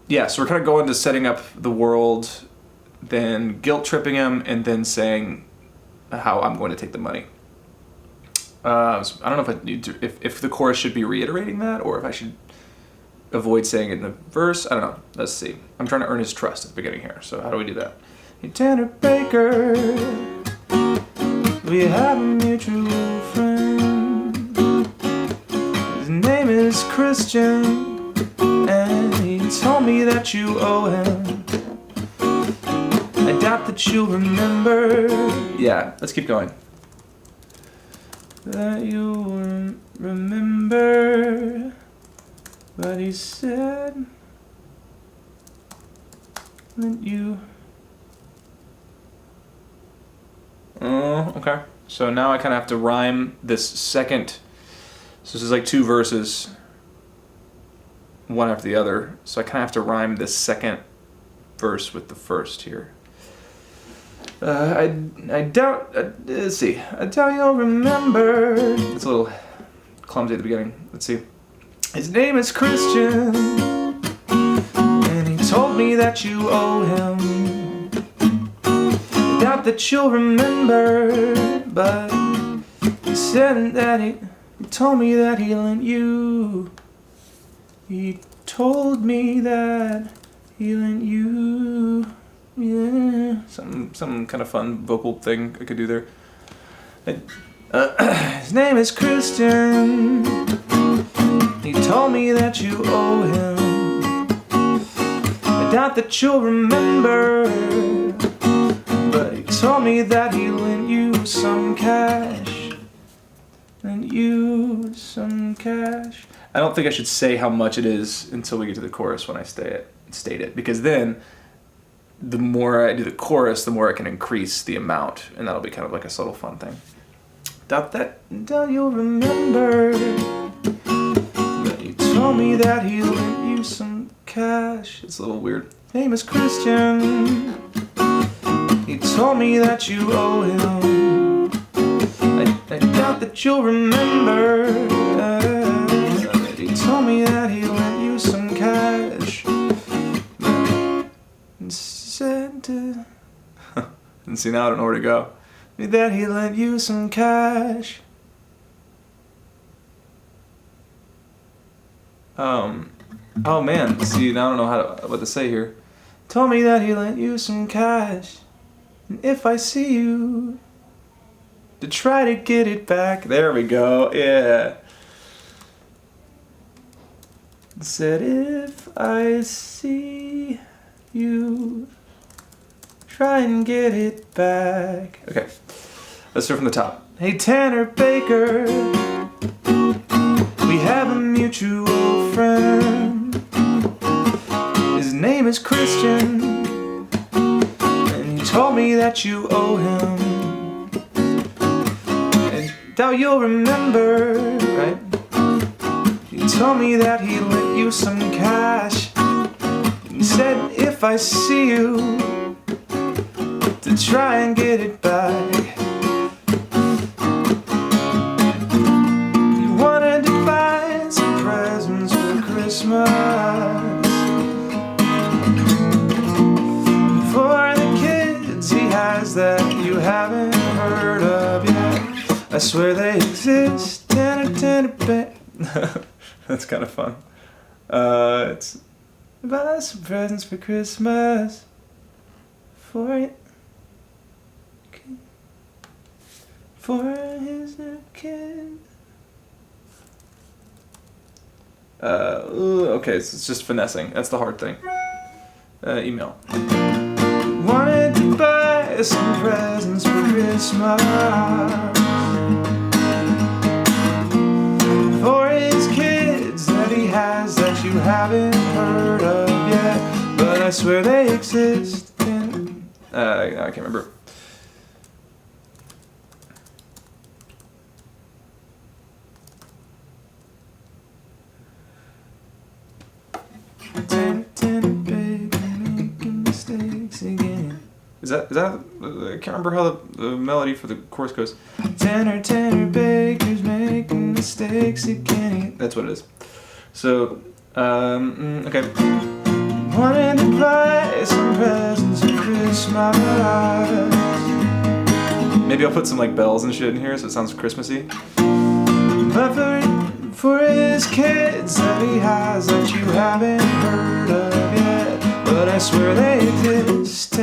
yeah, so we're kind of going to setting up the world, then guilt tripping him, and then saying how I'm going to take the money. So I don't know if I need to, if the chorus should be reiterating that, or if I should avoid saying it in the verse. I don't know. Let's see. I'm trying to earn his trust at the beginning here. So how do we do that? Hey Tanner Baker, we have a mutual friend. His name is Christian, and he told me that you owe him. I doubt that you'll remember. Yeah, let's keep going. that you'll remember what he said, that you... Oh, okay. So now I kind of have to rhyme this second. So this is like 2 verses, one after the other. So I kind of have to rhyme this second verse with the first here. I doubt, let's see. I doubt you'll remember. It's a little clumsy at the beginning. Let's see. His name is Christian, and he told me that you owe him. I doubt that you'll remember, but he said that he told me that he lent you. He told me that he lent you. Yeah, some kind of fun vocal thing I could do there. His name is Christian. He told me that you owe him. I doubt that you'll remember, but he told me that he lent you some cash. Lent you some cash. I don't think I should say how much it is until we get to the chorus when I state it, because then the more I do the chorus, the more I can increase the amount, and that'll be kind of like a subtle fun thing. Doubt you'll remember, but he told me that he lent you some cash. It's a little weird. Name is Christian. He told me that you owe him. I doubt that you'll remember. He told me that he lent you some cash. Said to... And see, now I don't know where to go. That he lent you some cash. Oh man, see, now I don't know what to say here. Told me that he lent you some cash, and if I see you, to try to get it back. There we go, yeah. Said if I see you, try and get it back. Okay, let's start from the top. Hey Tanner Baker, we have a mutual friend. His name is Christian, and he told me that you owe him. I doubt you'll remember, right? He told me that he lent you some cash. He said if I see you, to try and get it back. He wanted to buy some presents for Christmas for the kids he has that you haven't heard of yet. I swear they exist. That's kind of fun. It's buy some presents for Christmas for it. For his new kid. Okay, so it's just finessing. That's the hard thing. Email. Wanted to buy some presents for Christmas for his kids that he has that you haven't heard of yet, but I swear they exist. I can't remember. Is that I can't remember how the melody for the chorus goes. Tanner Baker's making mistakes again. That's what it is. So, okay. Wanted to buy some presents for Christmas. Maybe I'll put some like bells and shit in here so it sounds Christmassy. But for his kids that he has that you haven't heard of yet, but I swear they exist.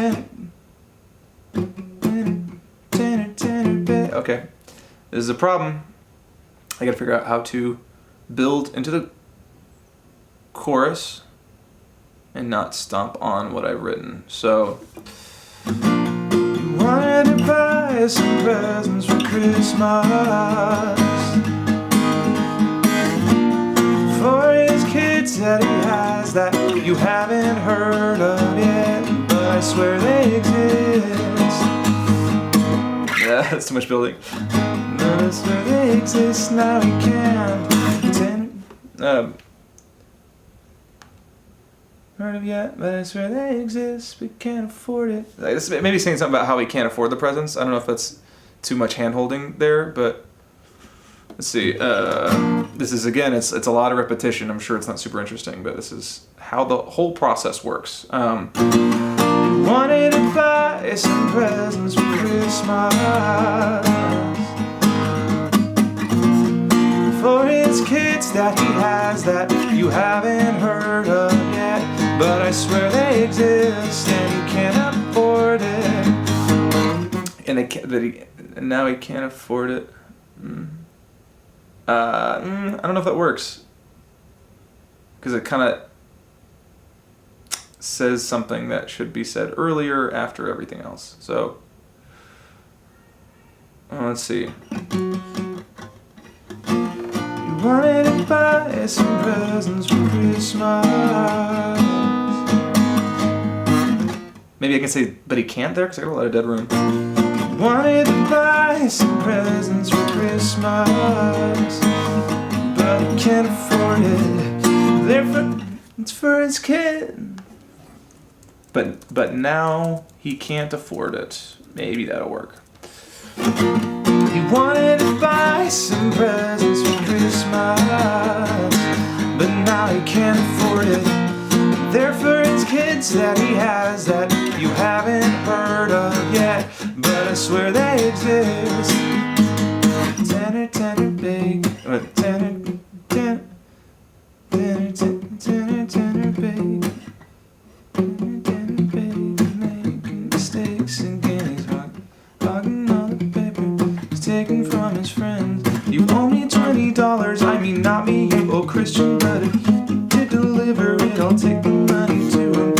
Okay, this is a problem. I gotta figure out how to build into the chorus and not stomp on what I've written. So, wanted to buy some presents for Christmas. For his kids that he has that you haven't heard of yet, but I swear they exist. Yeah, that's too much building. But I swear they exist, now he can't heard of yet, but I swear they exist, we can't afford it. Like, this maybe saying something about how he can't afford the presents. I don't know if that's too much hand-holding there, but let's see. This is, again, it's a lot of repetition. I'm sure it's not super interesting, but this is how the whole process works. Wanted to buy some presents for Christmas for his kids that he has that you haven't heard of yet, but I swear they exist and he can't afford it. And now he can't afford it. I don't know if that works, because it kind of says something that should be said earlier after everything else. So let's see. You wanted to buy some presents for Christmas. Maybe I can say, but he can't there, because I got a lot of dead room. You wanted to buy some presents for Christmas, but he can't afford it. Therefore, it's for his kid. But now he can't afford it. Maybe that'll work. He wanted to buy some presents for Christmas, but now he can't afford it. They're for his kids that he has that you haven't heard of yet, but I swear they exist. Tenor, tenor, big. Tenor, tenor, tenor, tenor, tenor, big. Tenor, tenor, big. Making mistakes again. He's hogging all the paper he's taking from his friends. You owe me $20. I mean, not me, you owe Christian, but if you did deliver it, I'll take the money to him.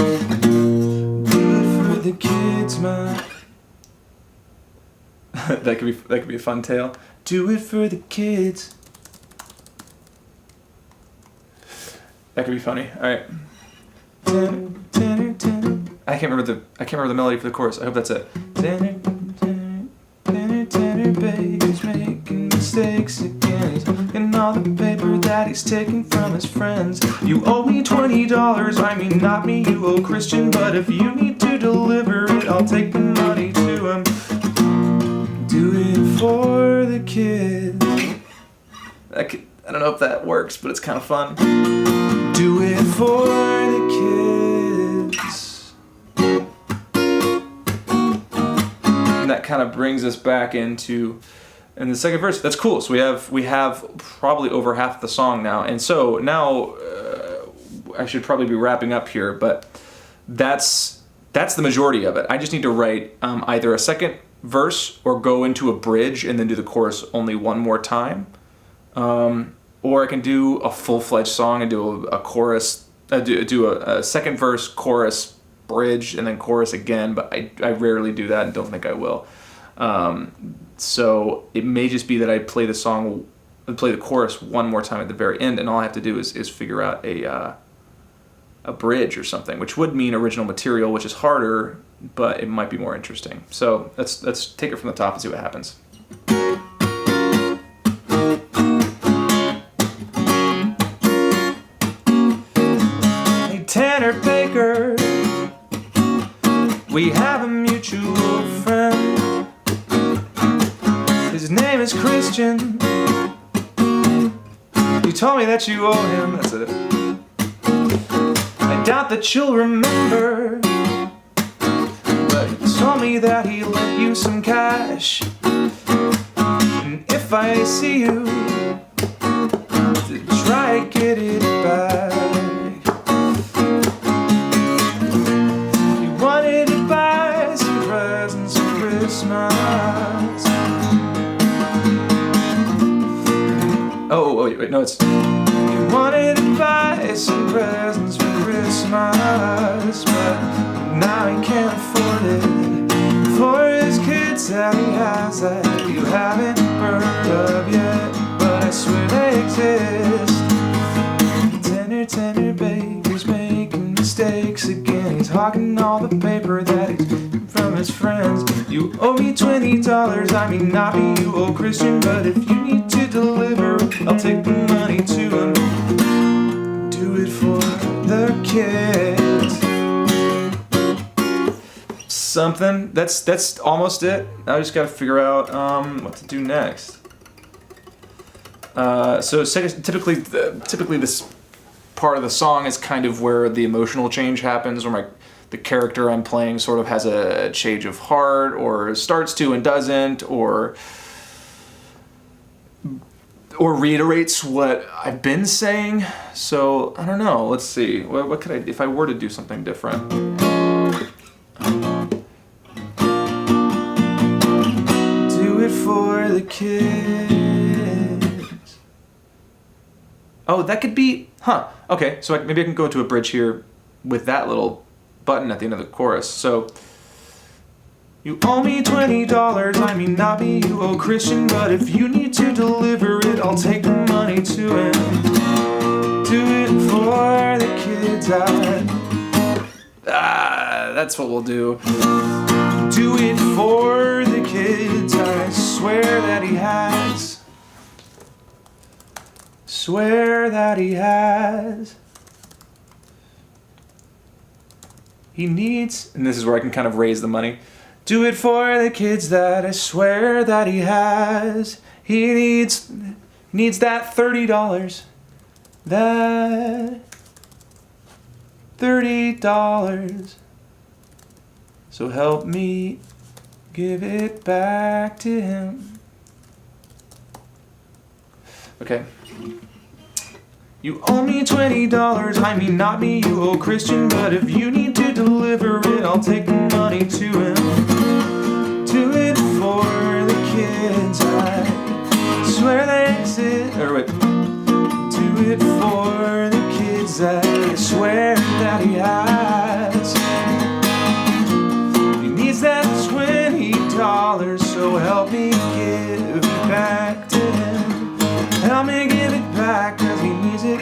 Do it for the kids, man. that could be a fun tale. Do it for the kids. That could be funny. All right. Tenor, tenor, tenor. I can't remember the melody for the chorus. I hope that's it. Tenor, tenor, tenor, tenor, baby's making mistakes again. He's getting all the paper that he's taking from his friends. You owe me $20. I mean, not me, you owe Christian, but if you need to deliver it, I'll take the money to him. Do it for the kids. I don't know if that works, but it's kind of fun. Do it for the kids. And that kind of brings us back into the second verse. That's cool. So we have probably over half the song now, and so now I should probably be wrapping up here, but that's the majority of it. I just need to write either a second verse or go into a bridge and then do the chorus only one more time. Or I can do a full-fledged song and do a chorus, do a second verse, chorus, bridge, and then chorus again, but I rarely do that and don't think I will. So it may just be that I play the chorus one more time at the very end, and all I have to do is figure out a bridge or something, which would mean original material, which is harder, but it might be more interesting. So let's take it from the top and see what happens. Tanner Baker, we have a mutual friend. His name is Christian. You told me that you owe him, that's it. I doubt that you'll remember, but he told me that he lent you some cash. And if I see you, to try to get it back. Oh, wait, no, it's... You wanted to buy some presents for Christmas, but now he can't afford it. For his kids that he has that you haven't heard of yet, but I swear they exist. Tender baby's making mistakes again. He's hogging all the paper that he's from his friends. You owe me $20, I mean not me, you old Christian, but if you need to deliver, I'll take the money to him. Do it for the kids. Something, that's almost it. I just gotta figure out what to do next. So typically this part of the song is kind of where the emotional change happens, where the character I'm playing sort of has a change of heart, or starts to and doesn't, or reiterates what I've been saying. So I don't know. Let's see. What could I, if I were to do something different? Do it for the kids. Oh, that could be, okay, so maybe I can go into a bridge here with that little button at the end of the chorus. So, you owe me $20, I mean not me, you old Christian, but if you need to deliver it, I'll take the money to him. Do it for the kids, that's what we'll do. Do it for the kids, I swear that he has. Swear that he has. He needs, and this is where I can kind of raise the money. Do it for the kids that I swear that he has. He needs that $30. That $30. So help me give it back to him. Okay. You owe me $20, I mean not me, you old Christian, but if you need to deliver it, I'll take the money to him. Do it for the kids, I swear they exist. Or wait. Do it for the kids, I swear that he has. He needs that $20, so help me give it back to him. Help me give it back, cause he needs it.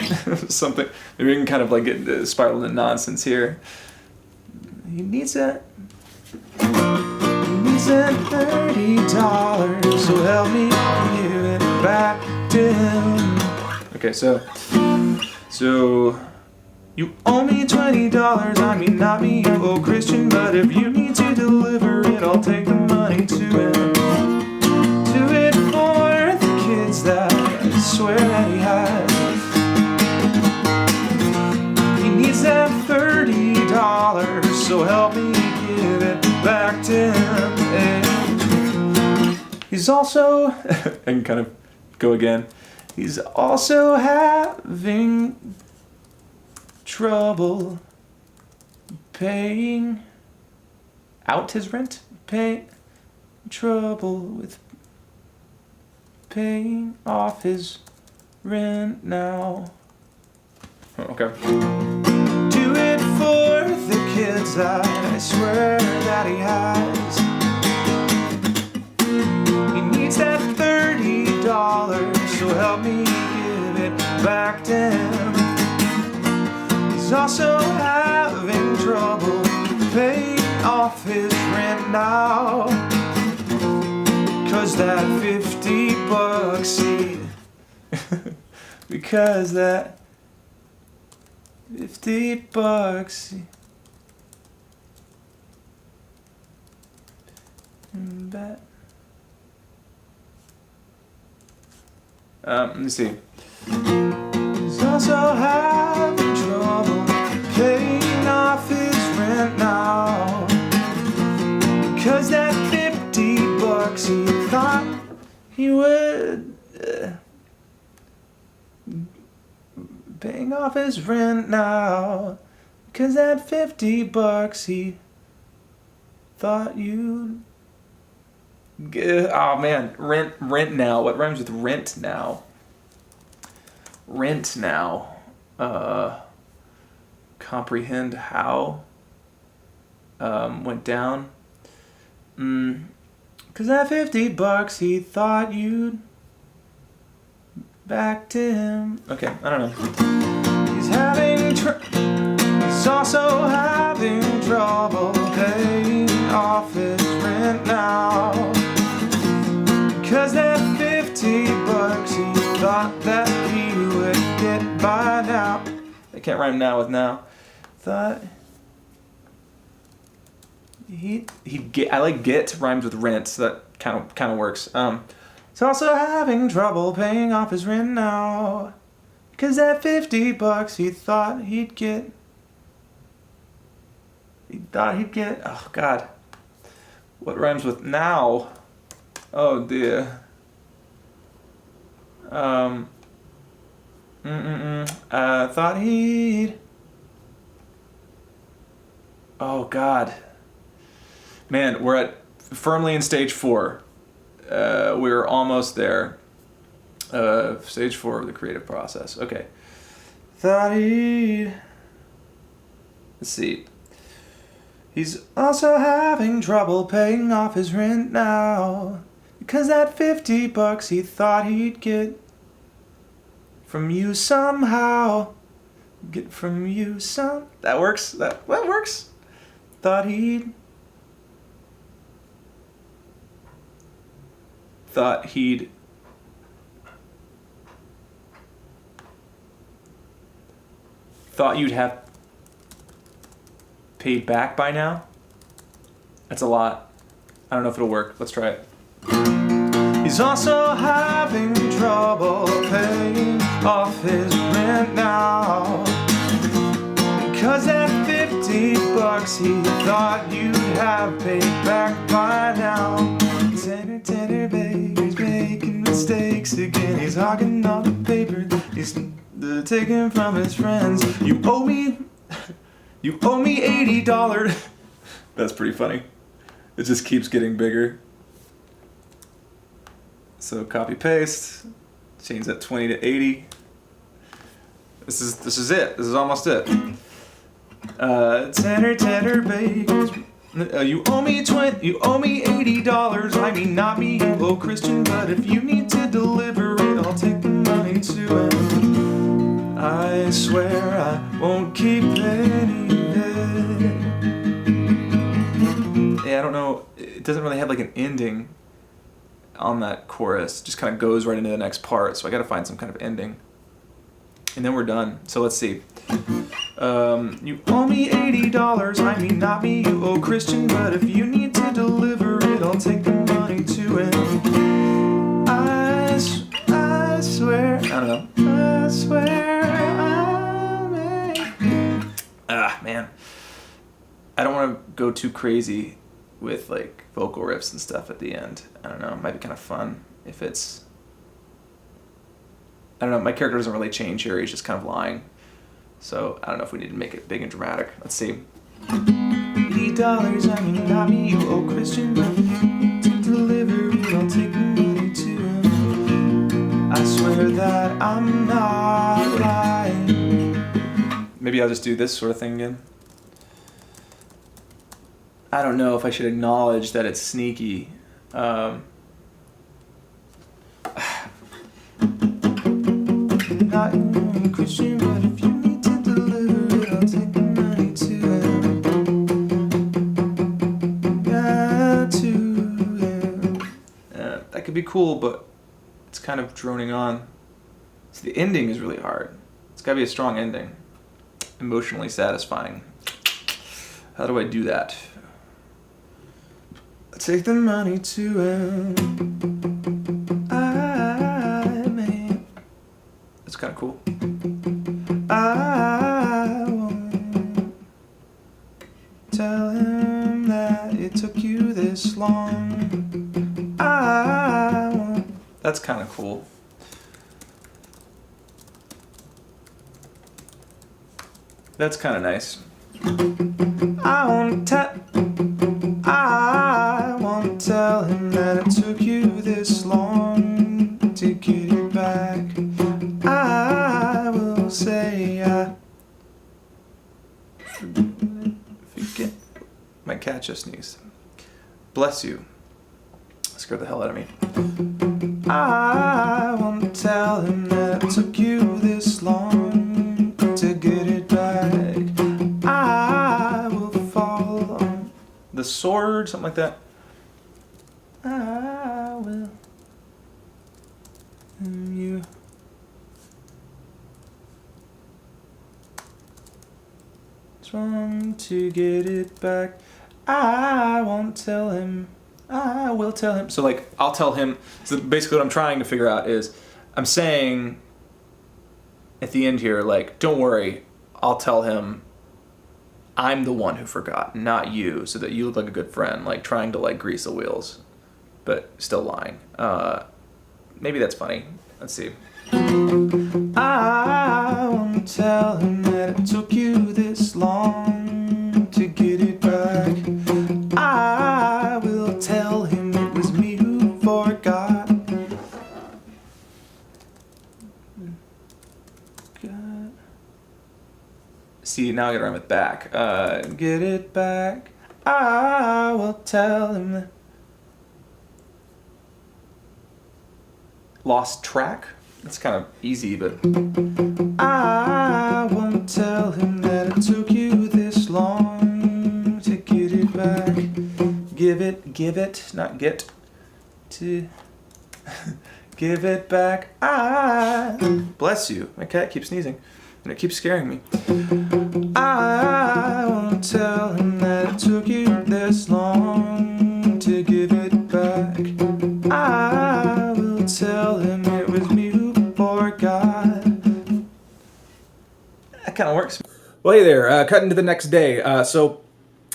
Something. Maybe we can kind of like get spiraled into nonsense here. He needs that. He needs that $30, so help me give it back to him. Okay, so you owe me $20, I mean not me, you old Christian, but if you need to deliver it, I'll take the money to him. Do it for the kids that I swear that he has. He needs that $30, so help me give it back to him. He's also, I can kind of go again. He's also having trouble paying out his rent. Trouble with paying off his rent now. Okay. Do it for the kids, I swear that he has. He needs that $30, so help me give it back to him. He's also having trouble paying off his rent now, cause that $50 he because that $50 he bet. Let me see. He's also having trouble paying off his rent now, because that $50 he thought he would paying off his rent now, because that $50 he thought you'd get. Oh man, rent now. What rhymes with rent now? Rent now. Comprehend how went down. 'Cause that $50 he thought you'd back to him. Okay, I don't know. He's also having trouble paying off his rent now. 'Cause that $50 he thought that he would get by now. I can't rhyme now with now. Thought he'd get. I like get rhymes with rent, so that kind of works. He's also having trouble paying off his rent now. 'Cause that $50 he thought he'd get. Oh God. What rhymes with now? Oh dear. Thought he'd. Oh God. Man, we're firmly in stage 4. We're almost there. Stage 4 of the creative process. Okay. Thought he'd. Let's see. He's also having trouble paying off his rent now. Because that $50 he thought he'd get from you somehow. Get from you some. That works. That works. Thought he'd thought you'd have paid back by now. That's a lot. I don't know if it'll work. Let's try it. He's also having trouble paying off his rent now. Because that $50 he thought you'd have paid back by now. Tender baker's making mistakes again. He's hogging all the paper. He's taking from his friends. You owe me $80. That's pretty funny. It just keeps getting bigger. So copy paste, change that 20 to 80. This is it. This is almost it. Tender bakers. You owe me $80. I mean, not me, you owe Christian, but if you need to deliver it, I'll take the money to him. I swear I won't keep any of it. Yeah, I don't know. It doesn't really have like an ending on that chorus. It just kind of goes right into the next part. So I got to find some kind of ending. And then we're done. So let's see. You owe me $80. I mean, not me, you owe Christian, but if you need to deliver it, I'll take the money to him. I swear. I don't know. I swear I'll make it. Ah, man. I don't want to go too crazy with like vocal riffs and stuff at the end. I don't know. It might be kind of fun if it's. I don't know. My character doesn't really change here. He's just kind of lying. So I don't know if we need to make it big and dramatic. Let's see. $80, I mean, not me, you owe Christian, but to deliver it, I'll take the money to him. I swear that I'm not lying. Maybe I'll just do this sort of thing again. I don't know if I should acknowledge that it's sneaky. Not Christian, but if you need to deliver it, I'll take the money to him. Got to him. That could be cool, but it's kind of droning on. So the ending is really hard. It's got to be a strong ending. Emotionally satisfying. How do I do that? Take the money to him. That's kind of cool. I won't tell him that it took you this long. I won't. That's kind of cool. That's kind of nice. I won't tell him that it took you this long to get it back. I will say I forget. My cat just sneezed. Bless you. scared the hell out of me. I won't tell him that it took you this long to get it back. I will fall on the sword, something like that. I will. And you. It's wrong to get it back. I won't tell him. I will tell him. So like, I'll tell him. So basically what I'm trying to figure out is, I'm saying at the end here, like, don't worry, I'll tell him I'm the one who forgot, not you, so that you look like a good friend, like trying to like grease the wheels, but still lying. Maybe that's funny. Let's see. I won't tell him that it took you this long to get it back. I will tell him it was me who forgot. See, now I gotta rhyme with back. Get it back. I will tell him that. Lost track? That's kind of easy, but I won't tell him that it took you this long to get it back. Give it, not get, to give it back. Bless you. My cat keeps sneezing, and it keeps scaring me. I won't tell him that it took you this long to give it back. I will tell him it was me who forgot. That kind of works. Well, hey there, cutting to the next day. So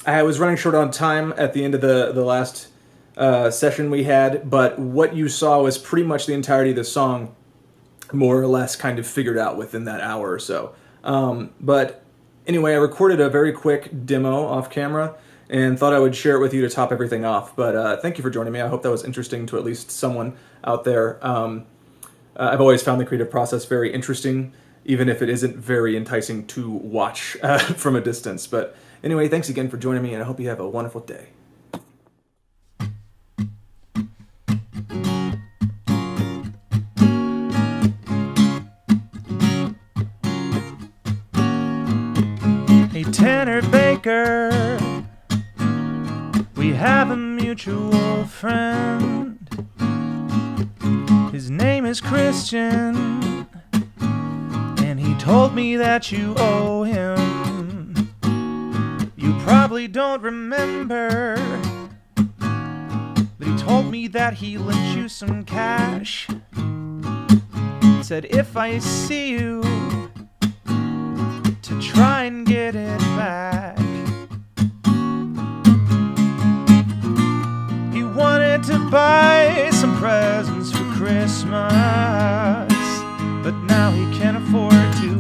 I was running short on time at the end of the last session we had, but what you saw was pretty much the entirety of the song, more or less kind of figured out within that hour or so. But anyway, I recorded a very quick demo off camera and thought I would share it with you to top everything off. But thank you for joining me. I hope that was interesting to at least someone out there. I've always found the creative process very interesting, even if it isn't very enticing to watch from a distance. But anyway, thanks again for joining me, and I hope you have a wonderful day. Hey, Tanner Baker, we have a mutual friend. His name is Christian, and he told me that you owe him. You probably don't remember, but he told me that he lent you some cash. Said if I see you, to try and get it back. He wanted to buy some presents for Christmas, but now he can't afford to,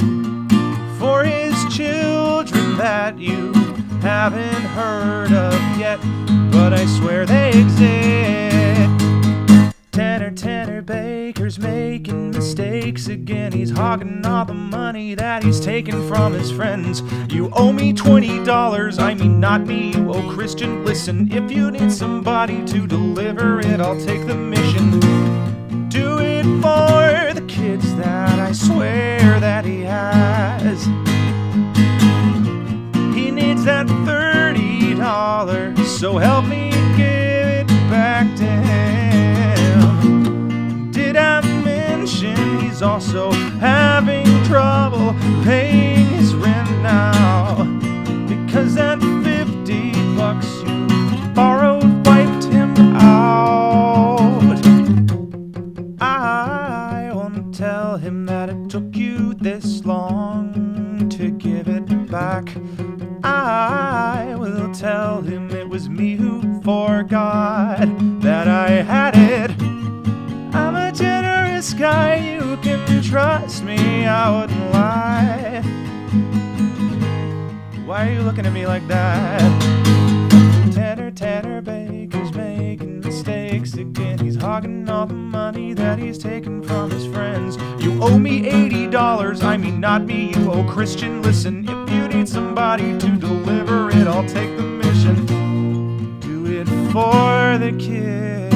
for his children that you haven't heard of yet, but I swear they exist. Tanner Baker's making mistakes again. He's hogging all the money that he's taken from his friends. You owe me $20, I mean not me, you owe Christian. Listen, if you need somebody to deliver it, I'll take the mission. Do it for the kids that I swear that he has. He needs that $30, so help me give it back to him. Did I mention he's also having trouble paying his rent now? Because that $50 you borrowed wiped him out. I won't tell him that it took you this long to give it back. I will tell him it was me who forgot that I had it. I'm a generous guy, you can trust me, I wouldn't lie. Why are you looking at me like that? Tanner Baker's making mistakes again. He's hogging all the money that he's taken from his friends. You owe me $80, I mean not me, you owe Christian. Listen, if you need somebody to deliver it, I'll take the mission. Do it for the kids.